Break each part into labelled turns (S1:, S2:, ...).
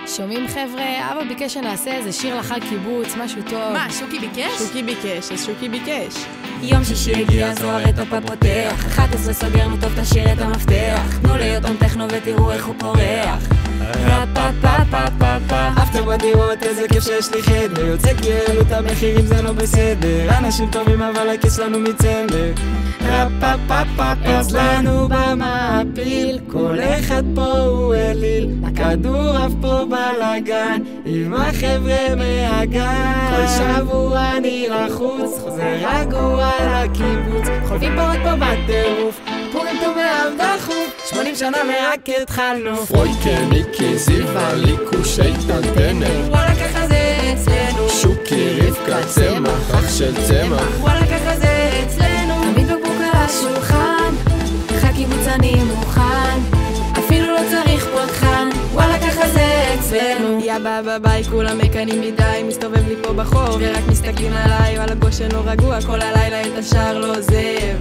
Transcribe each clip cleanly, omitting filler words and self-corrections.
S1: שומעים חבר'ה, אבא ביקש שנעשה איזה שיר לחג קיבוץ, משהו טוב.
S2: מה, שוקי ביקש?
S3: שוקי ביקש, אז שוקי ביקש.
S4: יום שישי הגיע זוהר את הפה פותח 11 סגרנו טוב תשאיר את המפתח תנו ליותם טכנו ותראו איך הוא פורח
S3: אפטר בדירות איזה כיף שיש לי חדר יוצא כי העלו את המחירים זה לא בסדר אנשים טובים אבל הכיס לנו מצמר אצלנו במעפיל כל אחד פה הוא אליל הכדור אף פה בלגן עם החבר'ה מהגן כל שבוע אני לחוץ חוזר רגוע לקיבוץ חולפים פורט פה בטירוף פורים טוב מאב דחוף 80 שנה מרק התחלנו
S5: פרויקה, מיקי, זיווה, ליקוש, איתן, פנר
S4: וואלה ככה זה אצלנו
S5: שוקי, רבקה, צמח, אח של צמח
S4: וואלה ככה זה אצלנו תמיד בקבוק על השולחן חג קיבוץ אני מוכן אפילו לא צריך פותחן וואלה ככה זה אצלנו
S3: יא ביי כולם מקנים מדי מסתובב לי פה בחור ורק מסתכלים עליי ועל הגושן לא רגוע כל הלילה את השער לא עוזב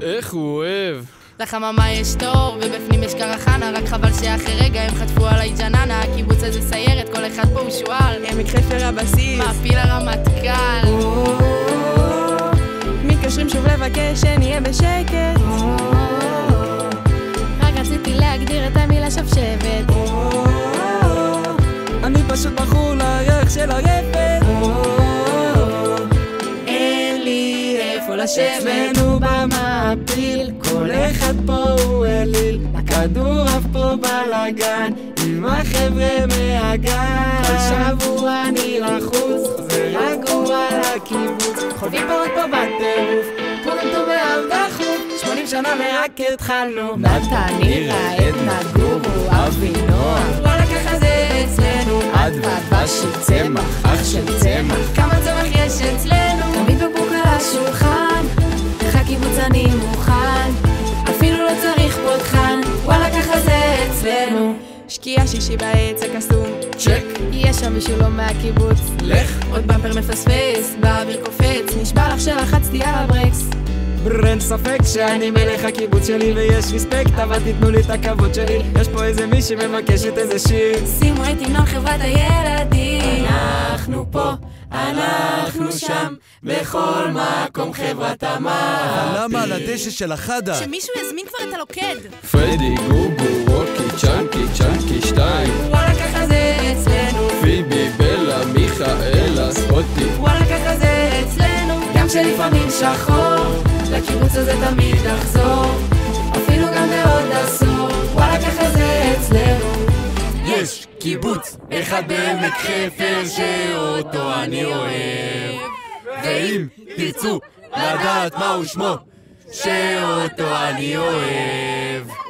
S5: איך הוא אוהב
S2: לחממה יש תור ובפנים יש קרחנה רק חבל שאחרי רגע הם חטפו עליי ג'ננה הקיבוץ הזה סיירת כל אחד פה הוא שואל
S3: עמק חפר הבסיס
S2: מעפיל הרמטכ"ל
S3: מתקשרים שוב לבקש שנהיה בשקט
S1: רק רציתי להגדיר את המילה שבשבת.
S3: אני פשוט בחור לירח של הרפת
S4: אין לי איפה לשבת
S3: אצלנו במעפיל כל אחד פה הוא אליל הכדור אף פה בלגן עם החבר'ה מהגן כל שבוע אני לחוץ חוזר רגוע לקיבוץ חולפים פרות פה בטירוף פורים טוב מאב דחוף 80 שנה מרק התחלנו
S1: נתן, נירה, עדנה, גורו, אבי, נועם
S4: וואלה ככה זה אצלנו
S5: אדווה של צמח, אח של צמח
S4: כמה צמח יש אצלנו תמיד בקבוק על השולחן חג קיבוץ אני מוכן אפילו לא צריך פותחן וואלה ככה זה אצלנו
S3: שקיעה שישי בעץ הקסום
S5: צ'ק
S1: יש שם מישהו לא מהקיבוץ.
S5: לך
S2: עוד במפר מפספס באוויר קופץ נשבע לך שלחצתי על הברקס
S3: אין ספק שאני מלך הקיבוץ שלי ויש ריספקט אבל תיתנו לי את הכבוד שלי יש פה איזה מי שמבקשת איזה שיר
S4: שימו את המנון חברת הילדים אנחנו פה, אנחנו שם בכל מקום חברת המעפיל
S6: למה על הדשא של החדה?
S2: שמישהו יזמין כבר את הלוקד
S5: פרדי, גוגו, ווקי, צ'אנקי 2
S4: וואלה ככה זה אצלנו
S5: פיבי, בלה, מיכאלה, ספוטי
S4: וואלה ככה זה אצלנו גם שלפעמים שחור לקיבוץ הזה תמיד נחזור אפילו גם בעוד עשור וואלה ככה זה אצלנו
S5: יש קיבוץ אחד בעמק חפר שאותו אני אוהב ואם תרצו לדעת מהו שמו שאותו אני אוהב